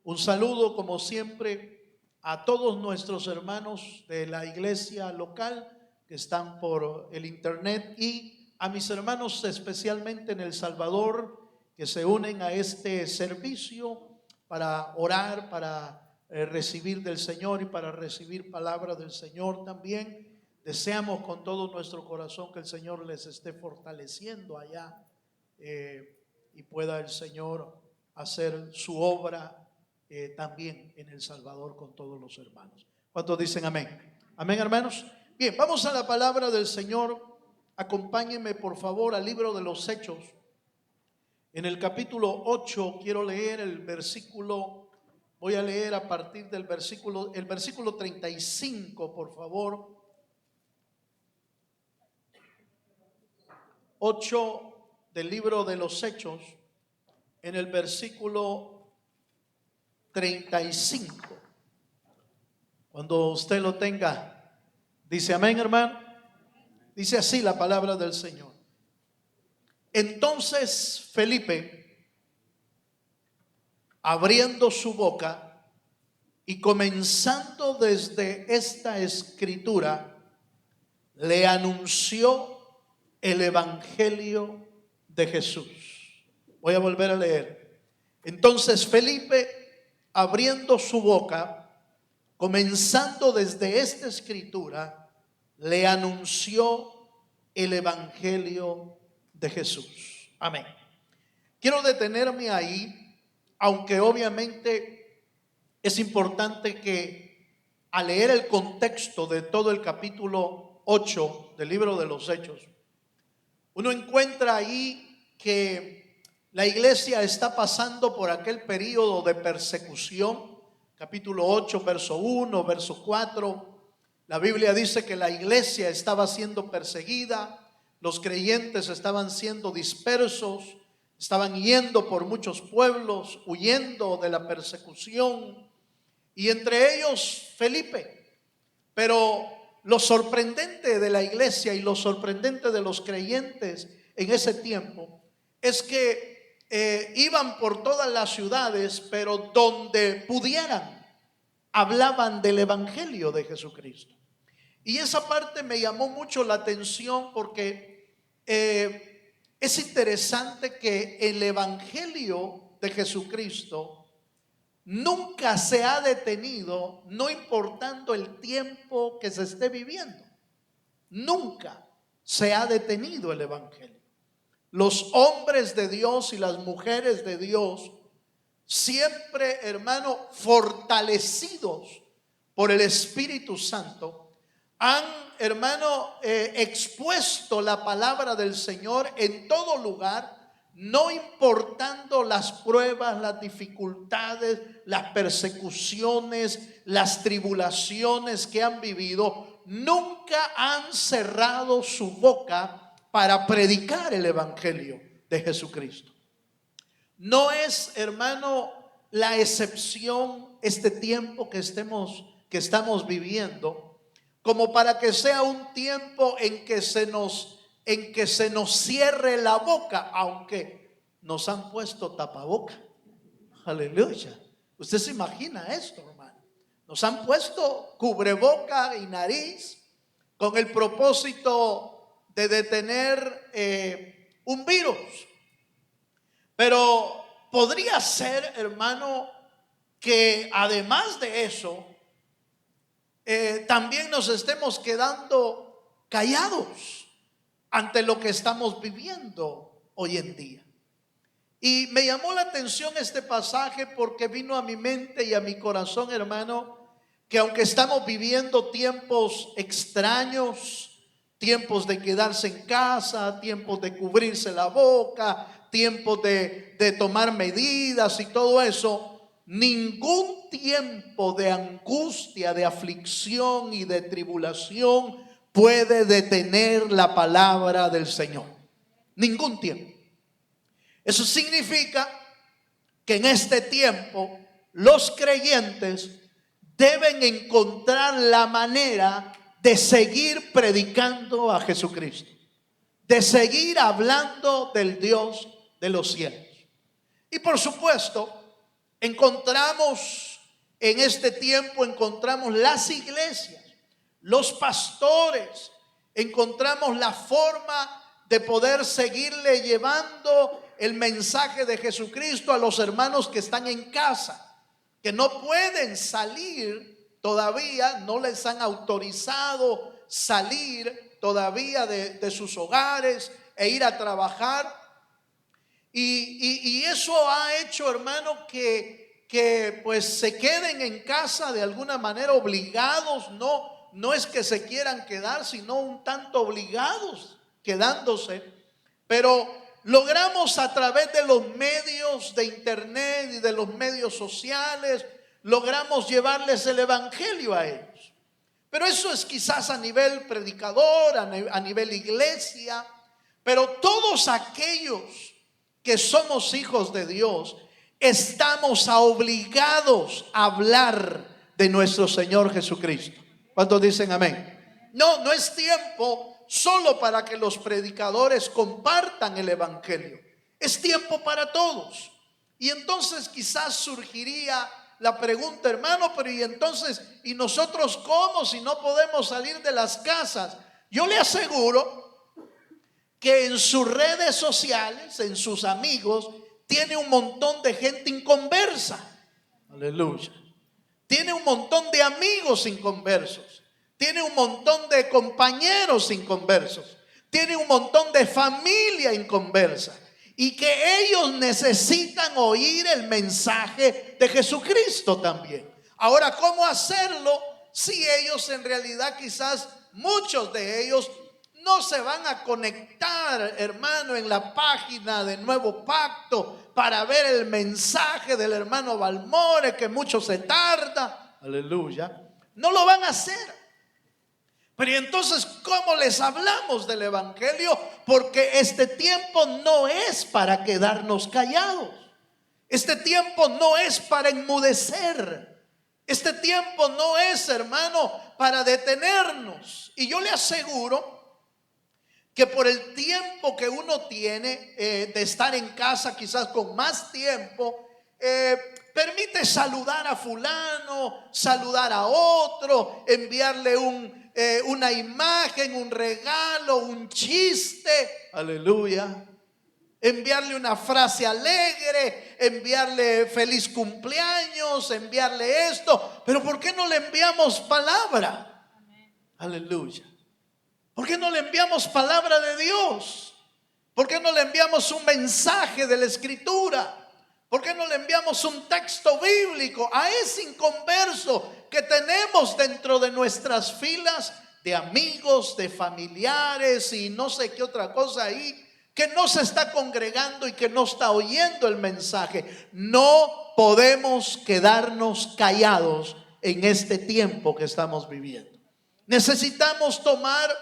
Un saludo, como siempre, a todos nuestros hermanos de la iglesia local que están por el internet y a mis hermanos especialmente en El Salvador que se unen a este servicio para orar, para recibir del Señor y para recibir palabra del Señor también. Deseamos con todo nuestro corazón que el Señor les esté fortaleciendo allá y pueda el Señor hacer su obra también en El Salvador con todos los hermanos. ¿Cuántos dicen amén? Amén, hermanos. Bien, vamos a la palabra del Señor. Acompáñenme por favor al libro de los Hechos. En el capítulo 8 quiero leer el versículo, voy a leer a partir del versículo 35, por favor. 8 del libro de los Hechos, en el versículo 35. Cuando usted lo tenga, dice amén, hermano. Dice así la palabra del Señor. Entonces Felipe, abriendo su boca y comenzando desde esta escritura, le anunció el evangelio de Jesús. Voy a volver a leer. Entonces Felipe, abriendo su boca, comenzando desde esta escritura, le anunció el evangelio de Jesús. Amén. Quiero detenerme ahí, aunque obviamente es importante que al leer el contexto de todo el capítulo 8 del libro de los Hechos, uno encuentra ahí que la iglesia está pasando por aquel periodo de persecución. Capítulo 8, verso 1, verso 4. La Biblia dice que la iglesia estaba siendo perseguida, los creyentes estaban siendo dispersos, estaban yendo por muchos pueblos, huyendo de la persecución, y entre ellos Felipe. Pero lo sorprendente de la iglesia y lo sorprendente de los creyentes en ese tiempo es que iban por todas las ciudades, pero donde pudieran hablaban del evangelio de Jesucristo. Y esa parte me llamó mucho la atención porque es interesante que el evangelio de Jesucristo nunca se ha detenido, no importando el tiempo que se esté viviendo. Nunca se ha detenido el evangelio. Los hombres de Dios y las mujeres de Dios siempre, hermano, fortalecidos por el Espíritu Santo, han, hermano, expuesto la palabra del Señor en todo lugar, no importando las pruebas, las dificultades, las persecuciones, las tribulaciones que han vivido. Nunca han cerrado su boca para predicar el evangelio de Jesucristo. No es, hermano, la excepción este tiempo que estamos viviendo, como para que sea un tiempo en que se nos cierre la boca, aunque nos han puesto tapaboca. Aleluya. Usted se imagina esto, hermano. Nos han puesto cubreboca y nariz con el propósito de detener un virus. Pero podría ser, hermano, que además de eso, también nos estemos quedando callados ante lo que estamos viviendo hoy en día. Y me llamó la atención este pasaje porque vino a mi mente y a mi corazón, hermano, que aunque estamos viviendo tiempos extraños, tiempos de quedarse en casa, tiempos de cubrirse la boca, tiempos de tomar medidas y todo eso, ningún tiempo de angustia, de aflicción y de tribulación puede detener la palabra del Señor. Ningún tiempo. Eso significa que en este tiempo los creyentes deben encontrar la manera de seguir predicando a Jesucristo, de seguir hablando del Dios de los cielos. Y por supuesto, Encontramos en este tiempo, encontramos las iglesias, los pastores, encontramos la forma de poder seguirle llevando el mensaje de Jesucristo a los hermanos que están en casa, que no pueden salir todavía, no les han autorizado salir todavía de sus hogares e ir a trabajar. Y eso ha hecho, hermano, que pues se queden en casa de alguna manera obligados. No es que se quieran quedar, sino un tanto obligados quedándose. Pero logramos a través de los medios de internet y de los medios sociales, logramos llevarles el evangelio a ellos. Pero eso es quizás a nivel predicador, a nivel iglesia. Pero todos aquellos que somos hijos de Dios, estamos obligados a hablar de nuestro Señor Jesucristo. ¿Cuántos dicen amén? No es tiempo solo para que los predicadores compartan el evangelio. Es tiempo para todos. Y entonces quizás surgiría la pregunta, hermano, pero ¿y entonces? ¿Y nosotros cómo si no podemos salir de las casas? Yo le aseguro que en sus redes sociales, en sus amigos, tiene un montón de gente inconversa. Aleluya. Tiene un montón de amigos inconversos. Tiene un montón de compañeros inconversos. Tiene un montón de familia inconversa. Y que ellos necesitan oír el mensaje de Jesucristo también. Ahora, ¿cómo hacerlo si ellos en realidad quizás muchos de ellos no se van a conectar, hermano, en la página de Nuevo Pacto para ver el mensaje del hermano Balmore, que mucho se tarda? Aleluya. No lo van a hacer. Pero entonces, ¿cómo les hablamos del evangelio? Porque este tiempo no es para quedarnos callados. Este tiempo no es para enmudecer. Este tiempo no es, hermano, para detenernos. Y yo le aseguro que por el tiempo que uno tiene de estar en casa, quizás con más tiempo, permite saludar a fulano, saludar a otro, enviarle una imagen, un regalo, un chiste, aleluya, enviarle una frase alegre, enviarle feliz cumpleaños, enviarle esto. Pero ¿por qué no le enviamos palabra? Aleluya. ¿Por qué no le enviamos palabra de Dios? ¿Por qué no le enviamos un mensaje de la Escritura? ¿Por qué no le enviamos un texto bíblico a ese inconverso que tenemos dentro de nuestras filas de amigos, de familiares y no sé qué otra cosa ahí, que no se está congregando y que no está oyendo el mensaje? No podemos quedarnos callados en este tiempo que estamos viviendo. Necesitamos tomar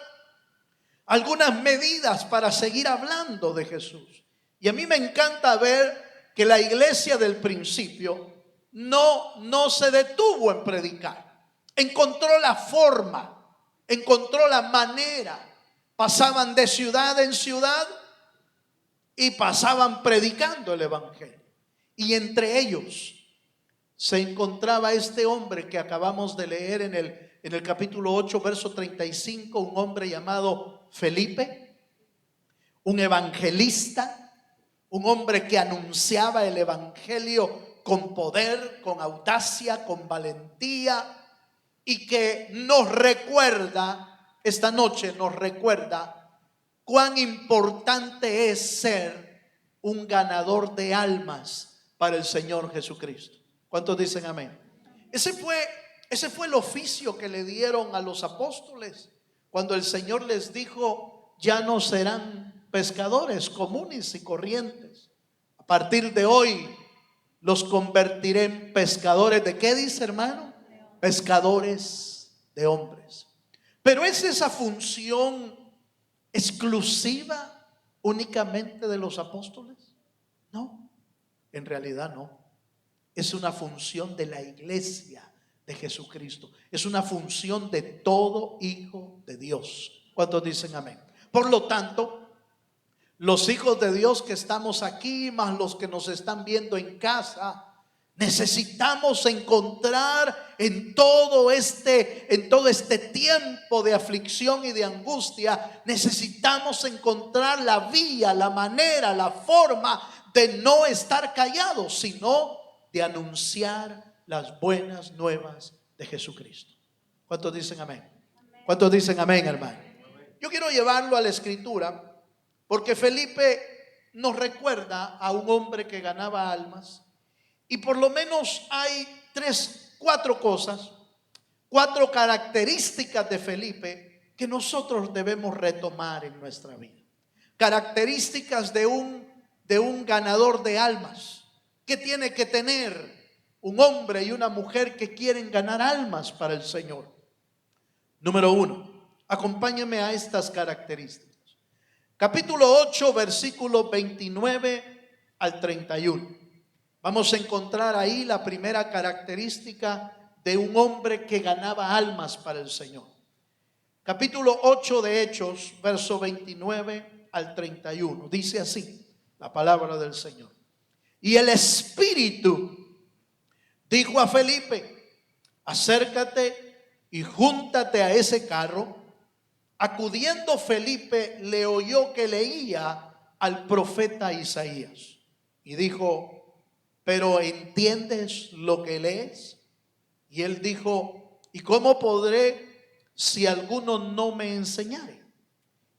algunas medidas para seguir hablando de Jesús. Y a mí me encanta ver que la iglesia del principio no se detuvo en predicar. Encontró la forma, encontró la manera. Pasaban de ciudad en ciudad y pasaban predicando el evangelio. Y entre ellos se encontraba este hombre que acabamos de leer en el capítulo 8, verso 35, un hombre llamado Felipe, un evangelista, un hombre que anunciaba el evangelio con poder, con audacia, con valentía, y que nos recuerda, esta noche nos recuerda cuán importante es ser un ganador de almas para el Señor Jesucristo. ¿Cuántos dicen amén? Ese fue el oficio que le dieron a los apóstoles cuando el Señor les dijo: ya no serán pescadores comunes y corrientes. A partir de hoy los convertiré en pescadores. ¿De qué dice, hermano? Pescadores de hombres. Pero ¿es esa función exclusiva únicamente de los apóstoles? No, en realidad no. Es una función de la iglesia de Jesucristo. Es una función de todo hijo de Dios. ¿Cuántos dicen amén? Por lo tanto, los hijos de Dios que estamos aquí, más los que nos están viendo en casa, Necesitamos encontrar en todo este tiempo de aflicción y de angustia, necesitamos encontrar la vía, la manera, la forma de no estar callados, sino de anunciar las buenas nuevas de Jesucristo. ¿Cuántos dicen amén? ¿Cuántos dicen amén, hermano? Yo quiero llevarlo a la escritura porque Felipe nos recuerda a un hombre que ganaba almas. Y por lo menos hay cuatro cosas, cuatro características de Felipe que nosotros debemos retomar en nuestra vida. Características de un ganador de almas. ¿Qué tiene que tener un hombre y una mujer que quieren ganar almas para el Señor? Número 1, acompáñame a estas características. Capítulo 8, versículo 29 al 31. Vamos a encontrar ahí la primera característica de un hombre que ganaba almas para el Señor. Capítulo 8 de Hechos, verso 29 al 31. Dice así la palabra del Señor. Y el Espíritu dijo a Felipe: acércate y júntate a ese carro. Acudiendo Felipe, le oyó que leía al profeta Isaías. Y dijo: ¿pero entiendes lo que lees? Y él dijo: ¿y cómo podré si alguno no me enseñare?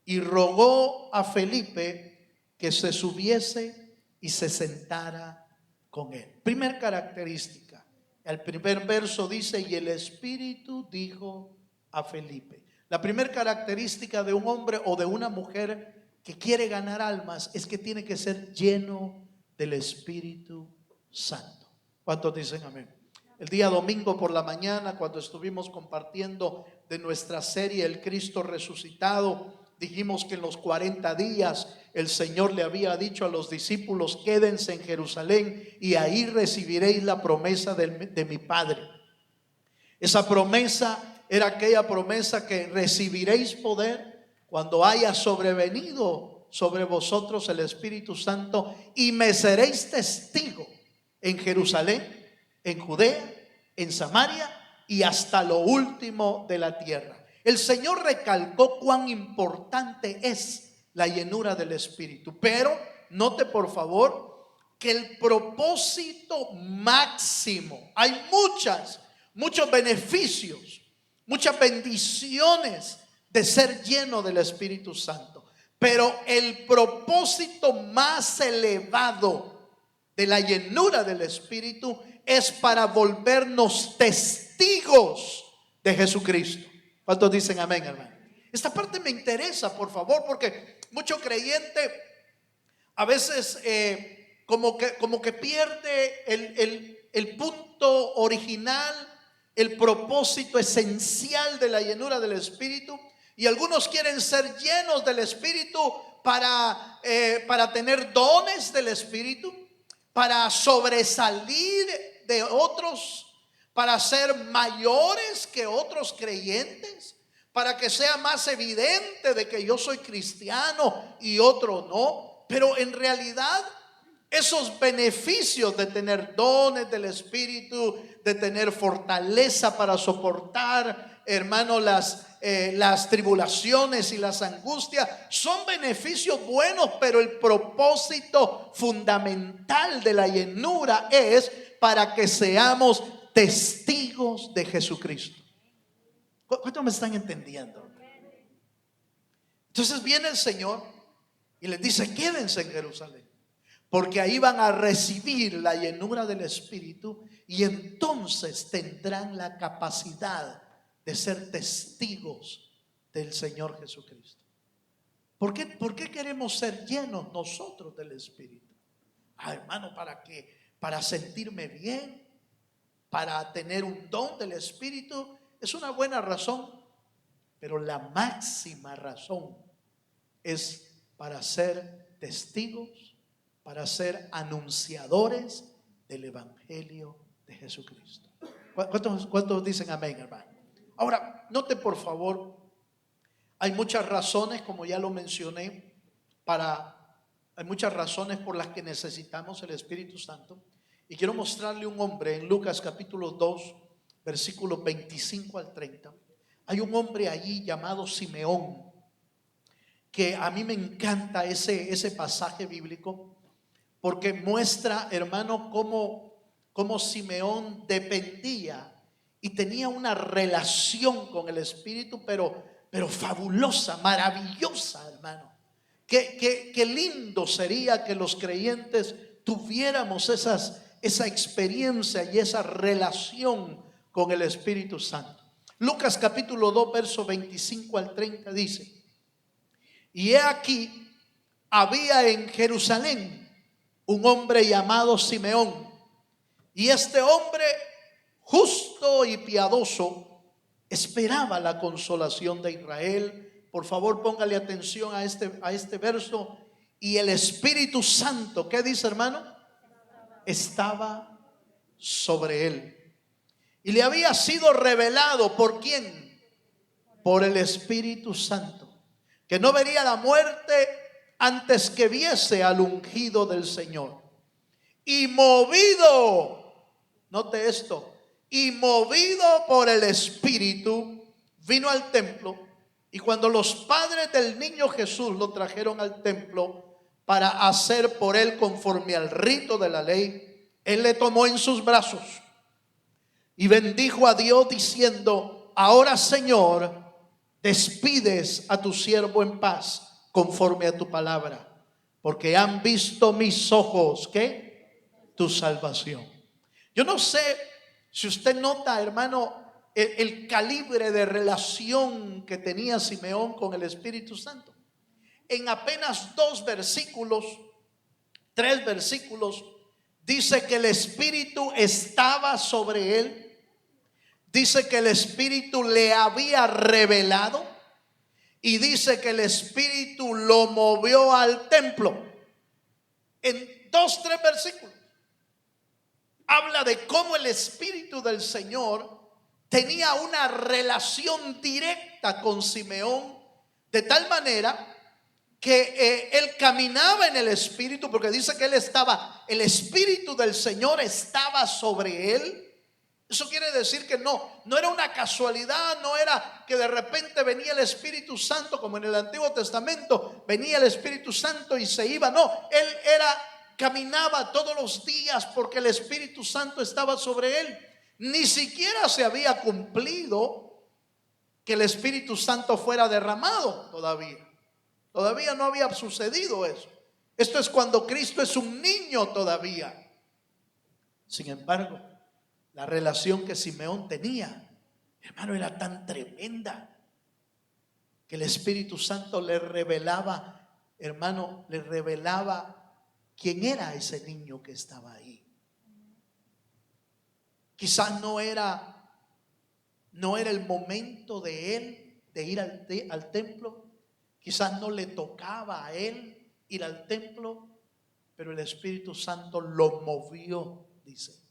Y rogó a Felipe que se subiese y se sentara con él. Primer característica, el primer verso dice: y el Espíritu dijo a Felipe. La primera característica de un hombre o de una mujer que quiere ganar almas es que tiene que ser lleno del Espíritu Santo. ¿Cuántos dicen amén? El día domingo por la mañana, cuando estuvimos compartiendo de nuestra serie El Cristo Resucitado, dijimos que en los 40 días el Señor le había dicho a los discípulos: quédense en Jerusalén y ahí recibiréis la promesa de mi Padre. Esa promesa era aquella promesa que recibiréis poder cuando haya sobrevenido sobre vosotros el Espíritu Santo, y me seréis testigo en Jerusalén, en Judea, en Samaria y hasta lo último de la tierra. El Señor recalcó cuán importante es la llenura del Espíritu, pero note por favor que el propósito máximo, hay muchos beneficios, muchas bendiciones de ser lleno del Espíritu Santo, pero el propósito más elevado de la llenura del Espíritu es para volvernos testigos de Jesucristo. ¿Cuántos dicen amén, hermano? Esta parte me interesa, por favor, porque mucho creyente a veces como que pierde el punto original, el propósito esencial de la llenura del Espíritu. Y algunos quieren ser llenos del Espíritu para tener dones del Espíritu, para sobresalir de otros, para ser mayores que otros creyentes, para que sea más evidente de que yo soy cristiano y otro no. Pero en realidad esos beneficios de tener dones del Espíritu, de tener fortaleza para soportar, hermano, las tribulaciones y las angustias, son beneficios buenos, pero el propósito fundamental de la llenura es para que seamos testigos de Jesucristo. ¿Cuántos me están entendiendo? Entonces viene el Señor y les dice: quédense en Jerusalén, porque ahí van a recibir la llenura del Espíritu y entonces tendrán la capacidad de ser testigos del Señor Jesucristo. ¿Por qué queremos ser llenos nosotros del Espíritu? Hermano, para sentirme bien, para tener un don del Espíritu, es una buena razón, pero la máxima razón es para ser testigos, para ser anunciadores del Evangelio de Jesucristo. ¿Cuántos dicen amén, hermano? Ahora, note por favor, hay muchas razones, como ya lo mencioné, hay muchas razones por las que necesitamos el Espíritu Santo. Y quiero mostrarle un hombre en Lucas capítulo 2, versículos 25 al 30. Hay un hombre allí llamado Simeón, que a mí me encanta ese pasaje bíblico, porque muestra, hermano, cómo Simeón dependía y tenía una relación con el Espíritu, pero fabulosa, maravillosa, hermano. Qué lindo sería que los creyentes tuviéramos esa experiencia y esa relación con el Espíritu Santo. Lucas capítulo 2, verso 25 al 30 dice: y he aquí, había en Jerusalén un hombre llamado Simeón, y este hombre justo y piadoso esperaba la consolación de Israel. Por favor, póngale atención a este verso. Y el Espíritu Santo, ¿qué dice, hermano? Estaba sobre él. Y le había sido revelado, ¿por quién? Por el Espíritu Santo, que no vería la muerte antes que viese al ungido del Señor. Y movido, note esto, y movido por el Espíritu, vino al templo. Y cuando los padres del niño Jesús lo trajeron al templo para hacer por él conforme al rito de la ley, él le tomó en sus brazos y bendijo a Dios diciendo: ahora, Señor, despides a tu siervo en paz conforme a tu palabra, porque han visto mis ojos, ¿qué? Tu salvación. Yo no sé si usted nota, hermano, el calibre de relación que tenía Simeón con el Espíritu Santo. En apenas 3 versículos, dice que el Espíritu estaba sobre él. Dice que el Espíritu le había revelado, y dice que el Espíritu lo movió al templo. En 3 versículos habla de cómo el Espíritu del Señor tenía una relación directa con Simeón, de tal manera que él caminaba en el Espíritu, porque dice que el Espíritu del Señor estaba sobre él. Eso quiere decir que no era una casualidad, no era que de repente venía el Espíritu Santo como en el Antiguo Testamento, venía el Espíritu Santo y se iba. No, él caminaba todos los días porque el Espíritu Santo estaba sobre él. Ni siquiera se había cumplido que el Espíritu Santo fuera derramado todavía. Todavía no había sucedido eso. Esto es cuando Cristo es un niño todavía. Sin embargo, la relación que Simeón tenía, hermano, era tan tremenda que el Espíritu Santo le revelaba, hermano, le revelaba quién era ese niño que estaba ahí. Quizás no era el momento de él de ir al templo. Quizás no le tocaba a él ir al templo, pero el Espíritu Santo lo movió, dice.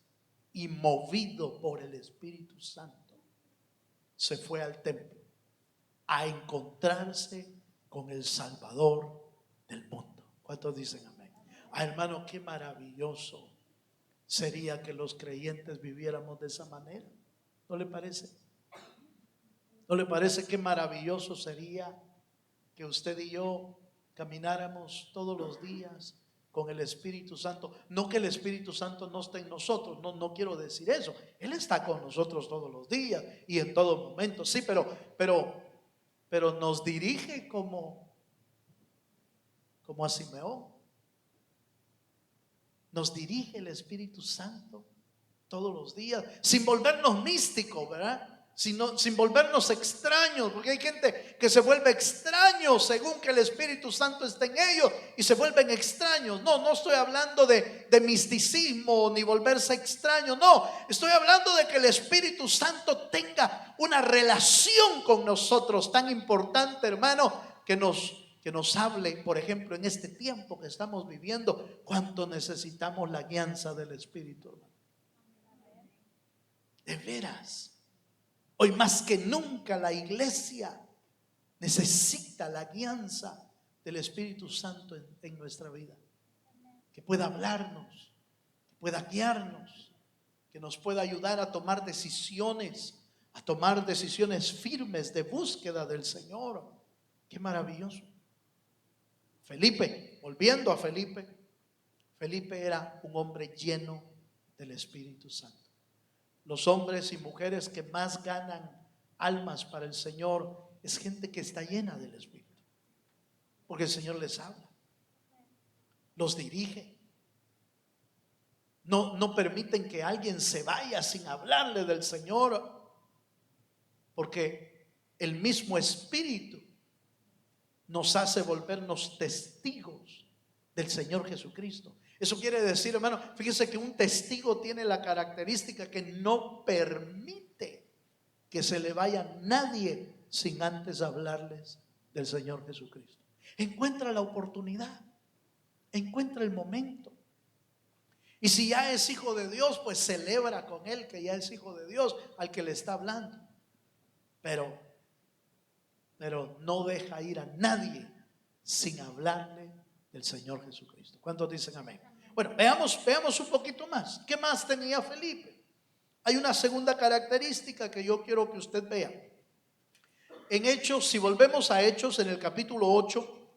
Y movido por el Espíritu Santo, se fue al templo a encontrarse con el Salvador del mundo. ¿Cuántos dicen amén? Hermano, qué maravilloso sería que los creyentes viviéramos de esa manera. ¿No le parece? ¿No le parece qué maravilloso sería que usted y yo camináramos todos los días con el Espíritu Santo? No que el Espíritu Santo no esté en nosotros, no quiero decir eso. Él está con nosotros todos los días y en todo momento, sí, pero nos dirige como a Simeón. Nos dirige el Espíritu Santo todos los días, sin volvernos místicos, ¿verdad? Sin volvernos extraños, porque hay gente que se vuelve extraño según que el Espíritu Santo esté en ellos y se vuelven extraños. No estoy hablando de misticismo ni volverse extraño. No, estoy hablando de que el Espíritu Santo tenga una relación con nosotros tan importante, hermano, que nos hable, por ejemplo, en este tiempo que estamos viviendo, cuánto necesitamos la guianza del Espíritu, hermano. De veras. Hoy más que nunca la iglesia necesita la guianza del Espíritu Santo en nuestra vida, que pueda hablarnos, que pueda guiarnos, que nos pueda ayudar a tomar decisiones firmes de búsqueda del Señor. Qué maravilloso. Felipe, volviendo a Felipe, Felipe era un hombre lleno del Espíritu Santo. Los hombres y mujeres que más ganan almas para el Señor es gente que está llena del Espíritu, porque el Señor les habla, los dirige. No permiten que alguien se vaya sin hablarle del Señor, porque el mismo Espíritu nos hace volvernos testigos del Señor Jesucristo. Eso quiere decir, hermano, fíjese que un testigo tiene la característica que no permite que se le vaya nadie sin antes hablarles del Señor Jesucristo. Encuentra la oportunidad, encuentra el momento. Y si ya es hijo de Dios, pues celebra con él que ya es hijo de Dios al que le está hablando. Pero no deja ir a nadie sin hablarle del Señor Jesucristo. ¿Cuántos dicen amén? Bueno, veamos un poquito más. ¿Qué más tenía Felipe? Hay una segunda característica que yo quiero que usted vea. En Hechos, si volvemos a Hechos en el capítulo 8,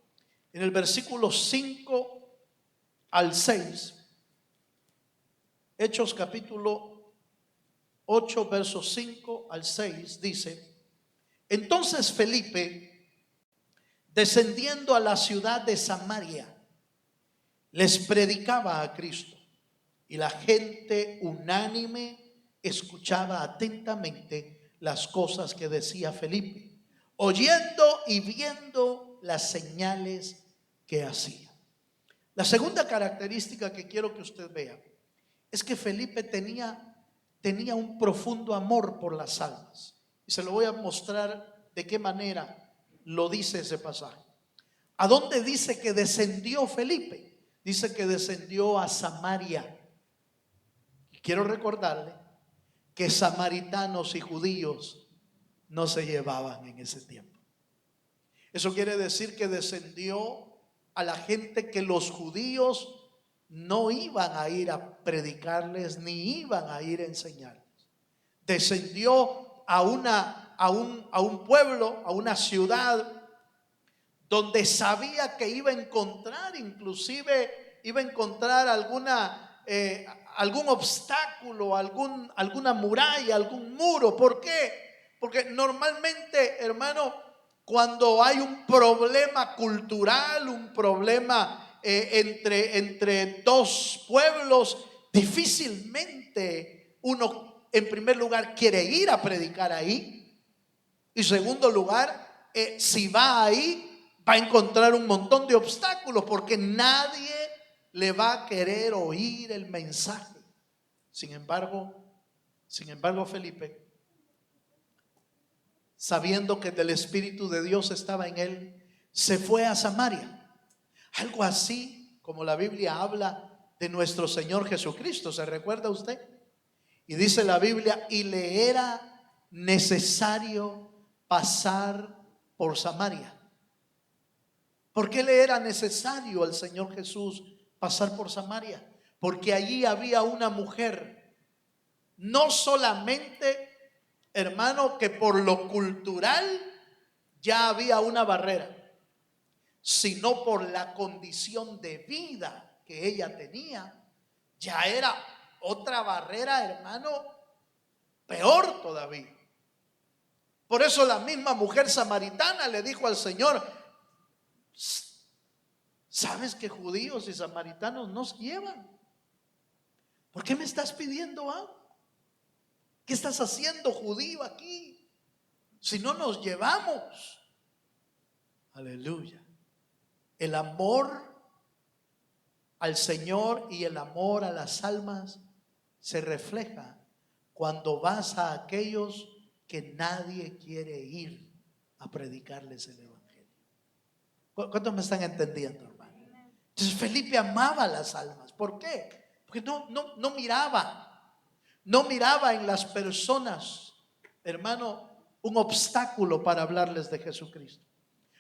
en el versículo 5 al 6, Hechos capítulo 8, versos 5 al 6, dice: entonces Felipe, descendiendo a la ciudad de Samaria, les predicaba a Cristo, y la gente unánime escuchaba atentamente las cosas que decía Felipe, oyendo y viendo las señales que hacía. La segunda característica que quiero que usted vea es que Felipe tenía un profundo amor por las almas. Y se lo voy a mostrar de qué manera lo dice ese pasaje. ¿A dónde dice que descendió Felipe? Dice que descendió a Samaria. Y quiero recordarle que samaritanos y judíos no se llevaban en ese tiempo. Eso quiere decir que descendió a la gente que los judíos no iban a ir a predicarles ni iban a ir a enseñarles. Descendió a un pueblo, a una ciudad donde sabía que iba a encontrar, inclusive iba a encontrar algún obstáculo, alguna muralla, algún muro. ¿Por qué? Porque normalmente, hermano, cuando hay un problema cultural, un problema entre dos pueblos, difícilmente uno, en primer lugar, quiere ir a predicar ahí. Y segundo lugar, si va ahí, va a encontrar un montón de obstáculos, porque nadie le va a querer oír el mensaje. Sin embargo, Felipe, sabiendo que el Espíritu de Dios estaba en él, se fue a Samaria. Algo así como la Biblia habla de nuestro Señor Jesucristo. ¿Se recuerda usted? Y dice la Biblia: y le era necesario pasar por Samaria. ¿Por qué le era necesario al Señor Jesús pasar por Samaria? Porque allí había una mujer, no solamente, hermano, que por lo cultural ya había una barrera, sino por la condición de vida que ella tenía, ya era otra barrera, hermano, peor todavía. Por eso la misma mujer samaritana le dijo al Señor: ¿sabes que judíos y samaritanos nos llevan? ¿Por qué me estás pidiendo algo? ¿Qué estás haciendo, judío, aquí? Si no nos llevamos. Aleluya. El amor al Señor y el amor a las almas se refleja cuando vas a aquellos que nadie quiere ir a predicarles el evangelio. ¿Cuántos me están entendiendo, hermano? Entonces Felipe amaba las almas. ¿Por qué? Porque no miraba en las personas, hermano, un obstáculo para hablarles de Jesucristo.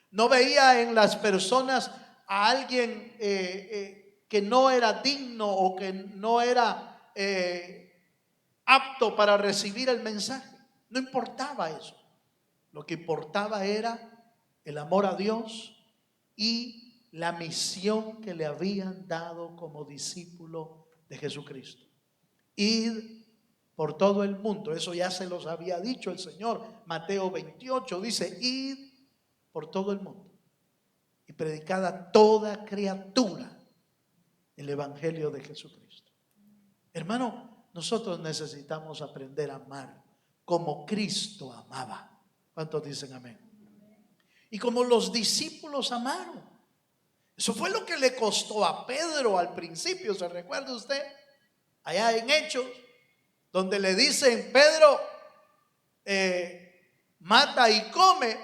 No veía en las personas a alguien que no era digno o que no era apto para recibir el mensaje. No importaba eso. Lo que importaba era el amor a Dios y la misión que le habían dado como discípulo de Jesucristo. Ir por todo el mundo. Eso ya se los había dicho el Señor. Mateo 28 dice: id por todo el mundo y predicad a toda criatura el evangelio de Jesucristo. Hermano, nosotros necesitamos aprender a amar como Cristo amaba. ¿Cuántos dicen amén? Y como los discípulos amaron. Eso fue lo que le costó a Pedro al principio. ¿Se recuerda usted? Allá en Hechos, donde le dicen: Pedro, mata y come,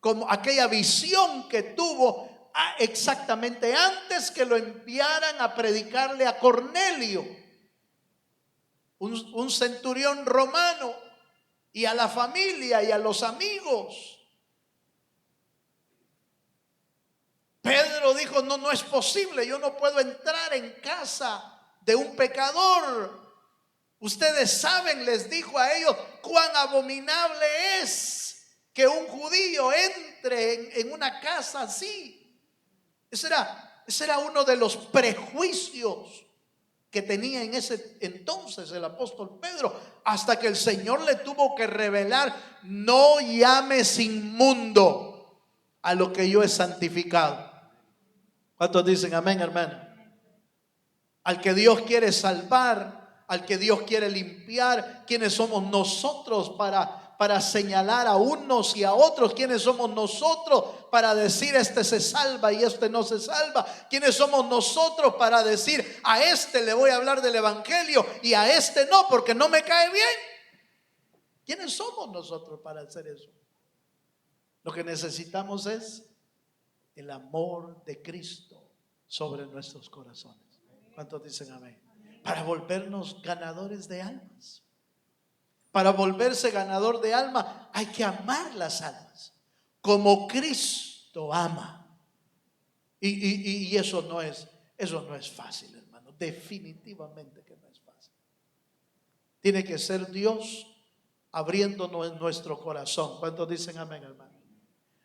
como aquella visión que tuvo exactamente antes que lo enviaran a predicarle a Cornelio, un centurión romano, y a la familia y a los amigos. Pedro dijo: no es posible, yo no puedo entrar en casa de un pecador. Ustedes saben, les dijo a ellos, cuán abominable es que un judío entre en una casa así. Ese era uno de los prejuicios que tenía en ese entonces el apóstol Pedro, hasta que el Señor le tuvo que revelar: no llames inmundo a lo que yo he santificado. ¿Cuántos dicen amén, hermano? Al que Dios quiere salvar, al que Dios quiere limpiar, ¿quiénes somos nosotros para señalar a unos y a otros? ¿Quiénes somos nosotros para decir este se salva y este no se salva? ¿Quiénes somos nosotros para decir a este le voy a hablar del evangelio y a este no porque no me cae bien? ¿Quiénes somos nosotros para hacer eso? Lo que necesitamos es el amor de Cristo sobre nuestros corazones. ¿Cuántos dicen amén? Para volvernos ganadores de almas. Para volverse ganador de alma hay que amar las almas como Cristo ama. Y eso no es fácil, hermano. Definitivamente que no es fácil. Tiene que ser Dios abriéndonos nuestro corazón. ¿Cuántos dicen amén, hermano?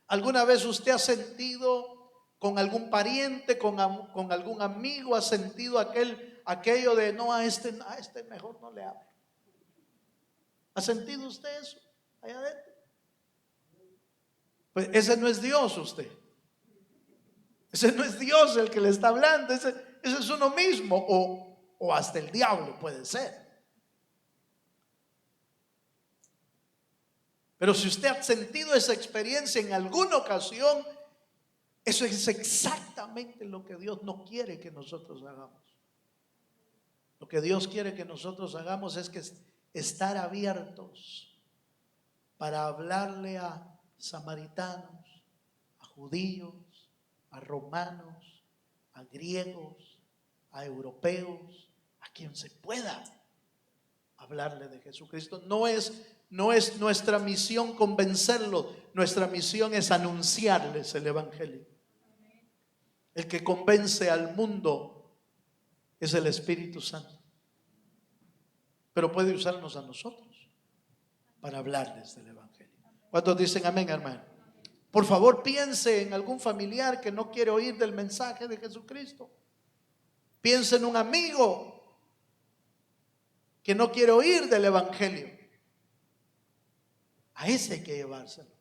¿Alguna vez usted ha sentido con algún pariente, con algún amigo, ha sentido aquello de no, a este mejor no le hable? ¿Ha sentido usted eso allá adentro? Pues ese no es Dios usted. Ese no es Dios el que le está hablando. Ese es uno mismo o hasta el diablo puede ser. Pero si usted ha sentido esa experiencia en alguna ocasión, eso es exactamente lo que Dios no quiere que nosotros hagamos. Lo que Dios quiere que nosotros hagamos es que estar abiertos para hablarle a samaritanos, a judíos, a romanos, a griegos, a europeos, a quien se pueda hablarle de Jesucristo. No es nuestra misión convencerlos, nuestra misión es anunciarles el evangelio. El que convence al mundo es el Espíritu Santo, pero puede usarnos a nosotros para hablarles del evangelio. ¿Cuántos dicen amén, hermano? Por favor, piense en algún familiar que no quiere oír del mensaje de Jesucristo. Piense en un amigo que no quiere oír del evangelio. A ese hay que llevárselo.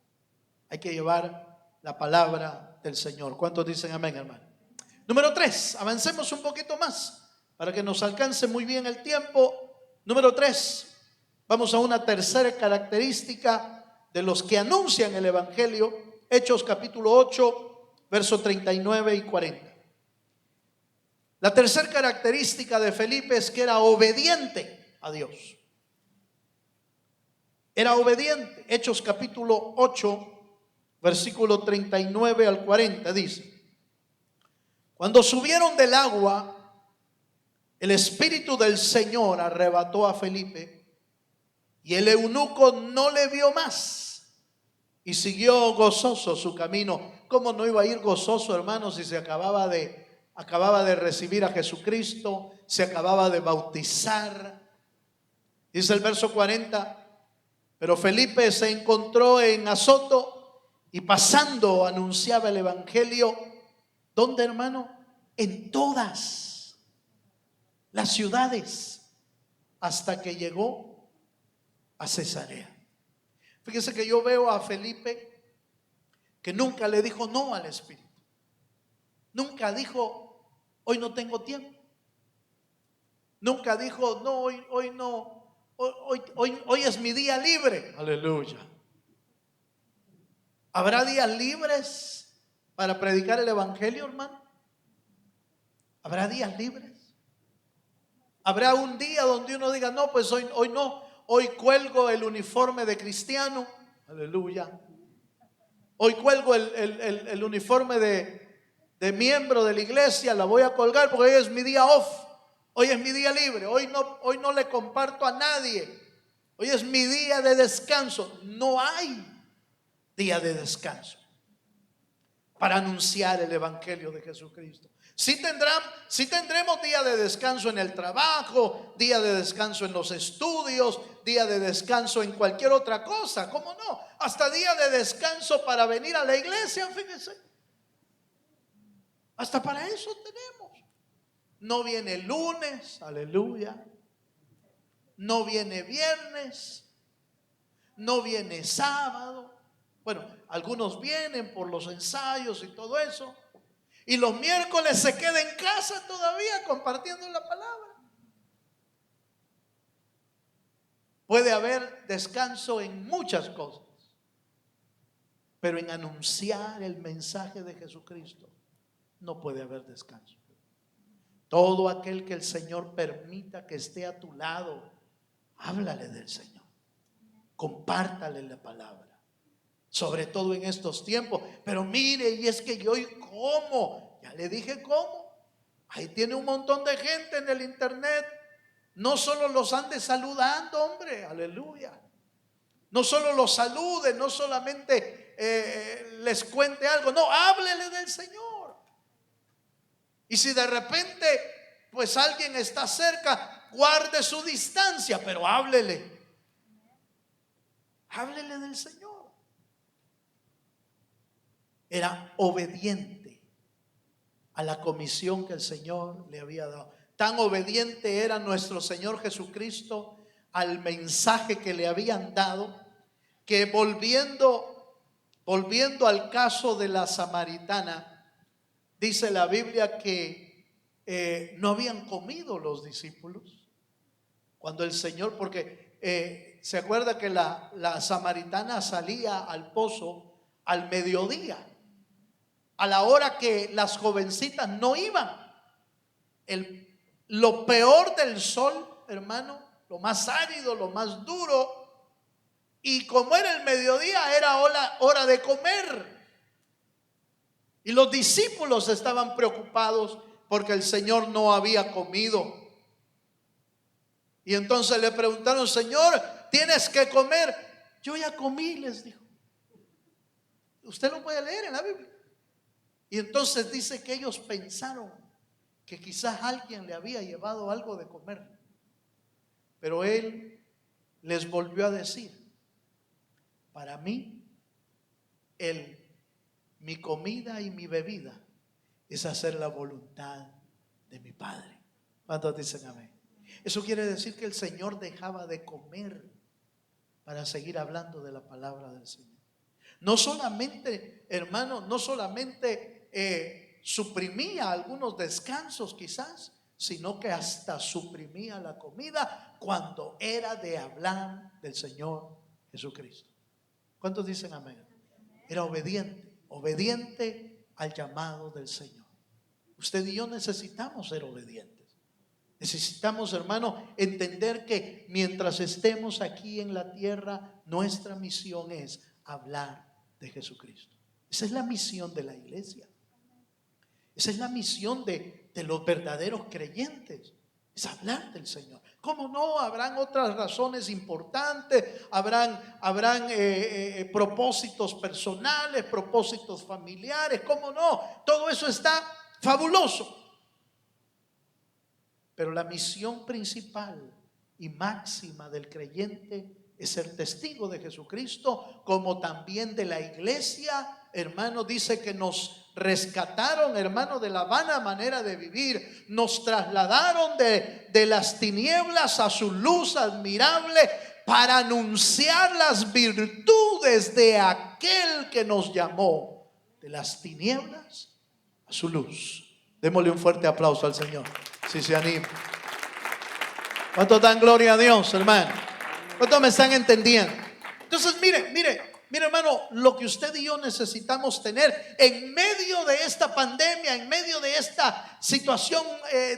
Hay que llevar la palabra del Señor. ¿Cuántos dicen amén, hermano? Número 3, avancemos un poquito más para que nos alcance muy bien el tiempo. Número 3, vamos a una tercera característica de los que anuncian el evangelio. Hechos capítulo 8, versos 39 y 40. La tercera característica de Felipe es que era obediente a Dios. Era obediente. Hechos capítulo 8, versículo 39 al 40 dice: cuando subieron del agua, el Espíritu del Señor arrebató a Felipe y el eunuco no le vio más y siguió gozoso su camino. ¿Cómo no iba a ir gozoso, hermano, si se acababa de acababa de recibir a Jesucristo, se acababa de bautizar. Dice el verso 40, pero Felipe se encontró en Azoto y pasando anunciaba el evangelio. ¿Dónde, hermano? En todas las ciudades hasta que llegó a Cesarea. Fíjese que yo veo a Felipe que nunca le dijo no al Espíritu. Nunca dijo, hoy no tengo tiempo. Nunca dijo, no, hoy no. Hoy es mi día libre. Aleluya. ¿Habrá días libres para predicar el evangelio, hermano? ¿Habrá días libres? ¿Habrá un día donde uno diga, no, pues hoy no, hoy cuelgo el uniforme de cristiano? Aleluya. Hoy cuelgo el uniforme de miembro de la iglesia, la voy a colgar porque hoy es mi día off. Hoy es mi día libre, hoy no le comparto a nadie. Hoy es mi día de descanso. No hay día de descanso para anunciar el evangelio de Jesucristo. Sí tendremos día de descanso en el trabajo, día de descanso en los estudios, día de descanso en cualquier otra cosa. ¿Cómo no? Hasta día de descanso para venir a la iglesia, fíjense. Hasta para eso tenemos. No viene lunes, aleluya. No viene viernes, no viene sábado. Bueno, algunos vienen por los ensayos y todo eso. Y los miércoles se queda en casa todavía compartiendo la palabra. Puede haber descanso en muchas cosas, pero en anunciar el mensaje de Jesucristo no puede haber descanso. Todo aquel que el Señor permita que esté a tu lado, háblale del Señor, compártale la palabra. Sobre todo en estos tiempos. Pero mire, y es que yo, ¿y cómo? Ya le dije cómo. Ahí tiene un montón de gente en el internet. No solo los ande saludando, hombre, aleluya. No solo los salude, no solamente les cuente algo. No, háblele del Señor. Y si de repente pues alguien está cerca, guarde su distancia, pero háblele. Háblele del Señor. Era obediente a la comisión que el Señor le había dado. Tan obediente era nuestro Señor Jesucristo al mensaje que le habían dado, que volviendo al caso de la samaritana, dice la Biblia que no habían comido los discípulos cuando el Señor, porque se acuerda que la samaritana salía al pozo al mediodía, a la hora que las jovencitas no iban. Lo peor del sol, hermano, lo más árido, lo más duro. Y como era el mediodía, era hora de comer. Y los discípulos estaban preocupados porque el Señor no había comido. Y entonces le preguntaron, Señor, ¿tienes que comer? Yo ya comí, les dijo. Usted lo puede leer en la Biblia. Y entonces dice que ellos pensaron que quizás alguien le había llevado algo de comer. Pero él les volvió a decir, para mí, mi comida y mi bebida es hacer la voluntad de mi Padre. ¿Cuántos dicen amén? Eso quiere decir que el Señor dejaba de comer para seguir hablando de la palabra del Señor. No solamente, hermano, no solamente suprimía algunos descansos quizás, sino que hasta suprimía la comida cuando era de hablar del Señor Jesucristo. ¿Cuántos dicen amén? Era obediente al llamado del Señor. Usted y yo necesitamos ser obedientes. Necesitamos, hermano, entender que mientras estemos aquí en la tierra, nuestra misión es hablar de Jesucristo. Esa es la misión de la iglesia. Esa es la misión de los verdaderos creyentes. Es hablar del Señor. ¿Cómo no? Habrán otras razones importantes. Habrán propósitos personales, propósitos familiares. ¿Cómo no? Todo eso está fabuloso. Pero la misión principal y máxima del creyente es ser testigo de Jesucristo, como también de la iglesia. Hermano, dice que nos rescataron, hermano, de la vana manera de vivir. Nos trasladaron de las tinieblas a su luz admirable, para anunciar las virtudes de aquel que nos llamó de las tinieblas a su luz. Démosle un fuerte aplauso al Señor, si se anima. ¿Cuántos dan gloria a Dios, hermano? ¿Cuántos me están entendiendo? Entonces, mire, hermano, lo que usted y yo necesitamos tener en medio de esta pandemia, en medio de esta situación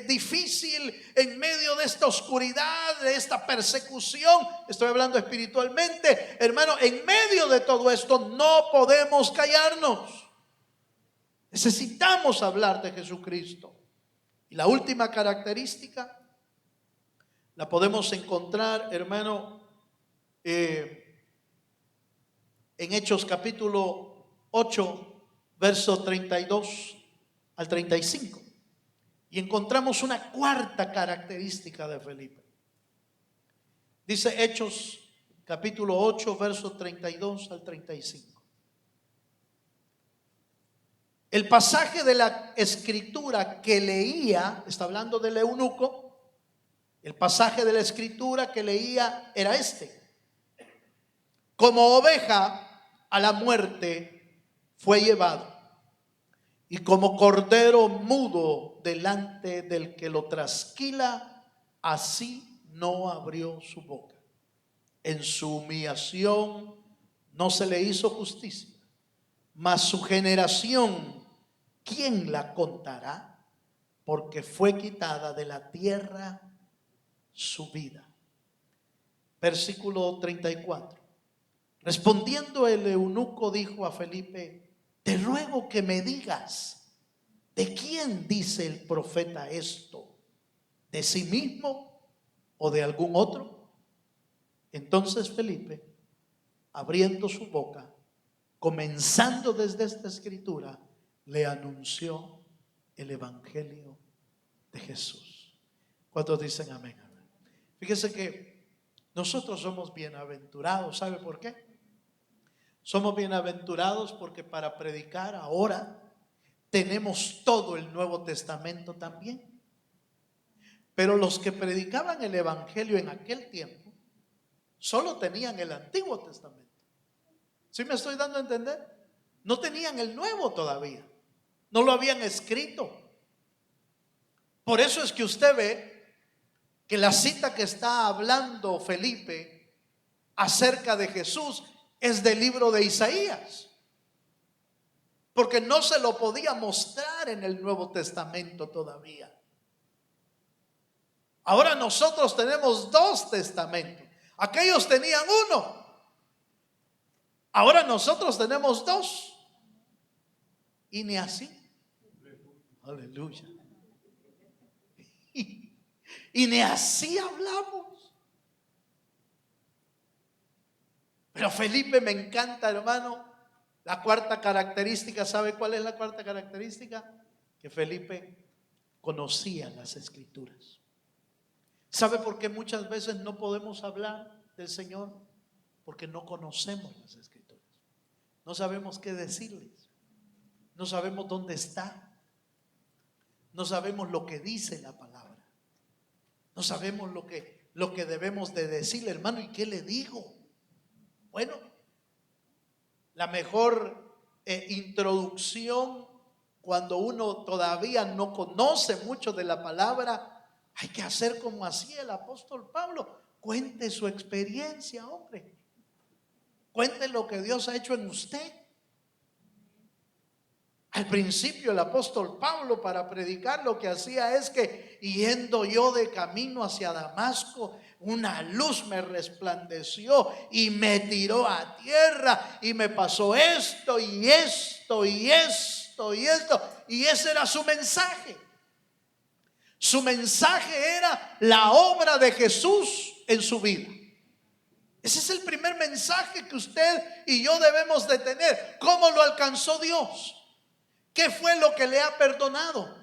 difícil, en medio de esta oscuridad, de esta persecución, estoy hablando espiritualmente, hermano, en medio de todo esto no podemos callarnos. Necesitamos hablar de Jesucristo. Y la última característica la podemos encontrar, hermano, en Hechos capítulo 8, verso 32 al 35. Y encontramos una cuarta característica de Felipe. Dice Hechos capítulo 8, verso 32 al 35. El pasaje de la escritura que leía, está hablando del eunuco. El pasaje de la escritura que leía era este: como oveja a la muerte fue llevado, y como cordero mudo delante del que lo trasquila, así no abrió su boca. En su humillación no se le hizo justicia, mas su generación, ¿quién la contará? Porque fue quitada de la tierra su vida. Versículo 34. Respondiendo el eunuco dijo a Felipe: te ruego que me digas, ¿de quién dice el profeta esto? ¿De sí mismo o de algún otro? Entonces Felipe, abriendo su boca, comenzando desde esta escritura, le anunció el evangelio de Jesús. ¿Cuántos dicen amén? Fíjese que nosotros somos bienaventurados. ¿Sabe por qué? Somos bienaventurados porque para predicar ahora tenemos todo el Nuevo Testamento también. Pero los que predicaban el evangelio en aquel tiempo solo tenían el Antiguo Testamento. ¿Sí me estoy dando a entender? No tenían el Nuevo todavía. No lo habían escrito. Por eso es que usted ve que la cita que está hablando Felipe acerca de Jesús es del libro de Isaías, porque no se lo podía mostrar en el Nuevo Testamento todavía. Ahora nosotros tenemos dos testamentos. Aquellos tenían uno, ahora nosotros tenemos dos. Y ni así. Aleluya. Y ni así hablamos. Pero Felipe me encanta, hermano. La cuarta característica, ¿sabe cuál es la cuarta característica? Que Felipe conocía las escrituras. ¿Sabe por qué muchas veces no podemos hablar del Señor? Porque no conocemos las escrituras. No sabemos qué decirles. No sabemos dónde está. No sabemos lo que dice la palabra. No sabemos lo que debemos de decirle, hermano. ¿Y qué le digo? Bueno, la mejor introducción, cuando uno todavía no conoce mucho de la palabra, hay que hacer como hacía el apóstol Pablo. Cuente su experiencia, hombre. Cuente lo que Dios ha hecho en usted. Al principio el apóstol Pablo, para predicar, lo que hacía es que, yendo yo de camino hacia Damasco, una luz me resplandeció y me tiró a tierra y me pasó esto y esto y esto y esto. Y ese era su mensaje. Su mensaje era la obra de Jesús en su vida. Ese es el primer mensaje que usted y yo debemos de tener. ¿Cómo lo alcanzó Dios? ¿Qué fue lo que le ha perdonado?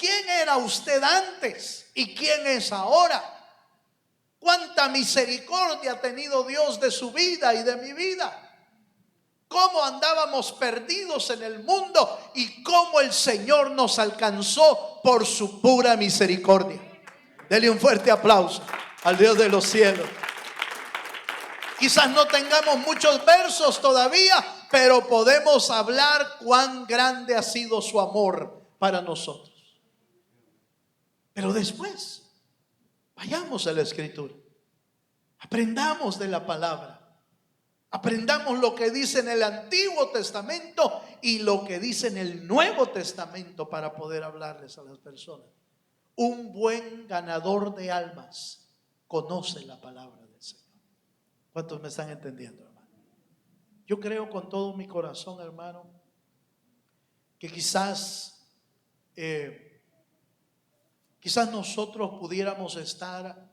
¿quién era usted antes y quién es ahora? ¿Cuánta misericordia ha tenido Dios de su vida y de mi vida? ¿Cómo andábamos perdidos en el mundo y cómo el Señor nos alcanzó por su pura misericordia? Dele un fuerte aplauso al Dios de los cielos. Quizás no tengamos muchos versos todavía, pero podemos hablar cuán grande ha sido su amor para nosotros. Pero después, vayamos a la Escritura. Aprendamos de la palabra. Aprendamos lo que dice en el Antiguo Testamento y lo que dice en el Nuevo Testamento para poder hablarles a las personas. Un buen ganador de almas conoce la palabra del Señor. ¿Cuántos me están entendiendo, hermano? Yo creo con todo mi corazón, hermano, que quizás nosotros pudiéramos estar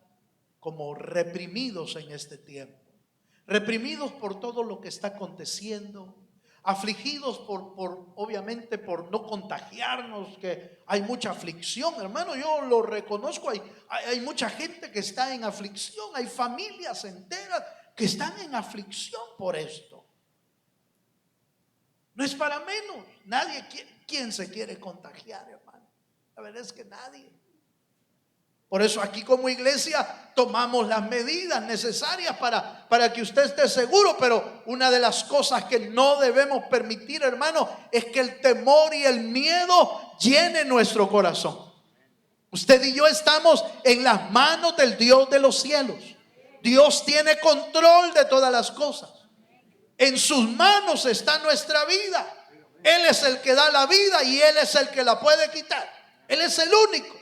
como reprimidos en este tiempo. Reprimidos por todo lo que está aconteciendo, afligidos obviamente por no contagiarnos, que hay mucha aflicción, hermano, yo lo reconozco, hay mucha gente que está en aflicción, hay familias enteras que están en aflicción por esto. No es para menos, nadie, ¿quién se quiere contagiar, hermano? La verdad es que nadie. Por eso aquí como iglesia tomamos las medidas necesarias para que usted esté seguro. Pero una de las cosas que no debemos permitir, hermano, es que el temor y el miedo llene nuestro corazón. Usted y yo estamos en las manos del Dios de los cielos. Dios tiene control de todas las cosas. En sus manos está nuestra vida. Él es el que da la vida y Él es el que la puede quitar. Él es el único.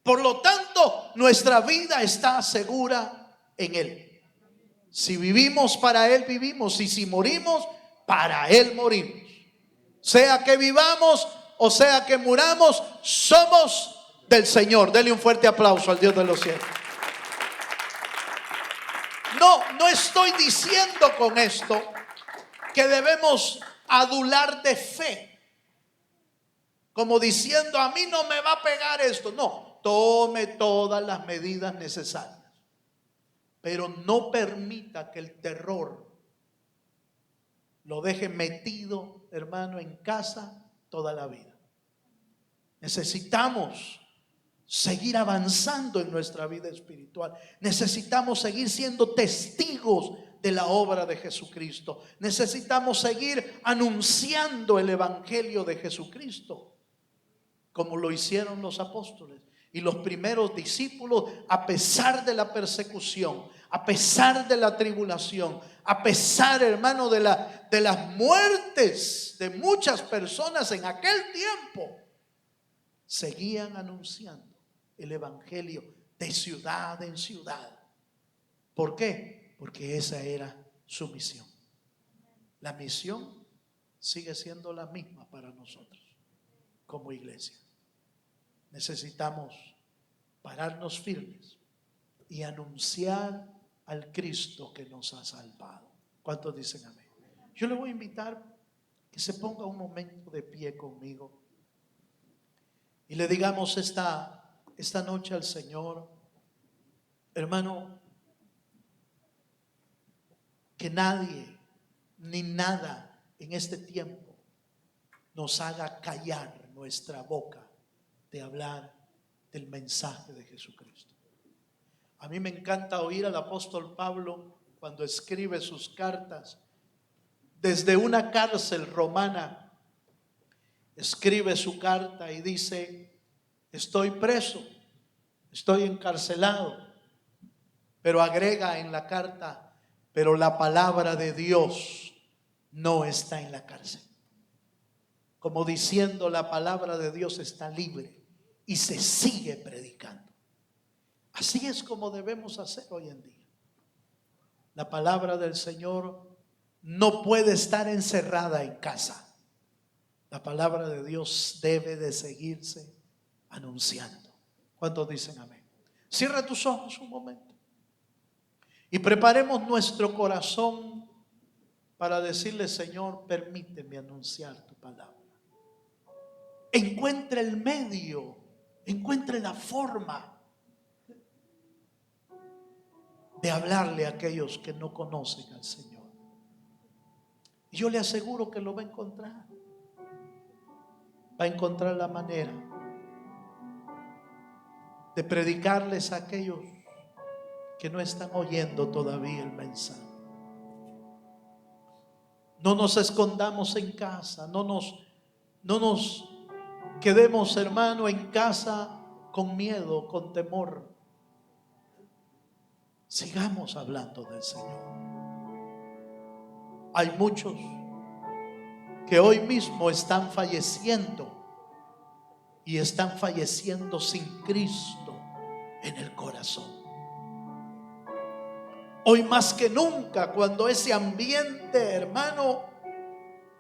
Por lo tanto, nuestra vida está segura en Él. Si vivimos, para Él vivimos. Y si morimos, para Él morimos. Sea que vivamos o sea que muramos, somos del Señor. Dele un fuerte aplauso al Dios de los cielos. No estoy diciendo con esto que debemos adular de fe, como diciendo, a mí no me va a pegar esto. No. Tome todas las medidas necesarias, pero no permita que el terror lo deje metido, hermano, en casa toda la vida. Necesitamos seguir avanzando en nuestra vida espiritual. Necesitamos seguir siendo testigos de la obra de Jesucristo. Necesitamos seguir anunciando el evangelio de Jesucristo, como lo hicieron los apóstoles y los primeros discípulos, a pesar de la persecución, a pesar de la tribulación, a pesar, hermano, de las muertes de muchas personas en aquel tiempo, seguían anunciando el evangelio de ciudad en ciudad. ¿Por qué? Porque esa era su misión. La misión sigue siendo la misma para nosotros como iglesia. Necesitamos pararnos firmes y anunciar al Cristo que nos ha salvado. ¿Cuántos dicen amén? Yo le voy a invitar que se ponga un momento de pie conmigo y le digamos esta noche al Señor: hermano, que nadie ni nada en este tiempo nos haga callar nuestra boca de hablar del mensaje de Jesucristo. A mí me encanta oír al apóstol Pablo cuando escribe sus cartas desde una cárcel romana. Escribe su carta y dice: estoy preso, estoy encarcelado, pero agrega en la carta: pero la palabra de Dios no está en la cárcel. Como diciendo, la palabra de Dios está libre y se sigue predicando. Así es como debemos hacer hoy en día. La palabra del Señor no puede estar encerrada en casa. La palabra de Dios debe de seguirse anunciando. ¿Cuántos dicen amén? Cierra tus ojos un momento y preparemos nuestro corazón para decirle: Señor, permíteme anunciar tu palabra. encuentre el medio, encuentre la forma de hablarle a aquellos que no conocen al Señor. Y yo le aseguro que lo va a encontrar. Va a encontrar la manera de predicarles a aquellos que no están oyendo todavía el mensaje. No nos escondamos en casa, no nos quedemos, hermano, en casa con miedo, con temor. Sigamos hablando del Señor. Hay muchos que hoy mismo están falleciendo y están falleciendo sin Cristo en el corazón. Hoy más que nunca, cuando ese ambiente, hermano,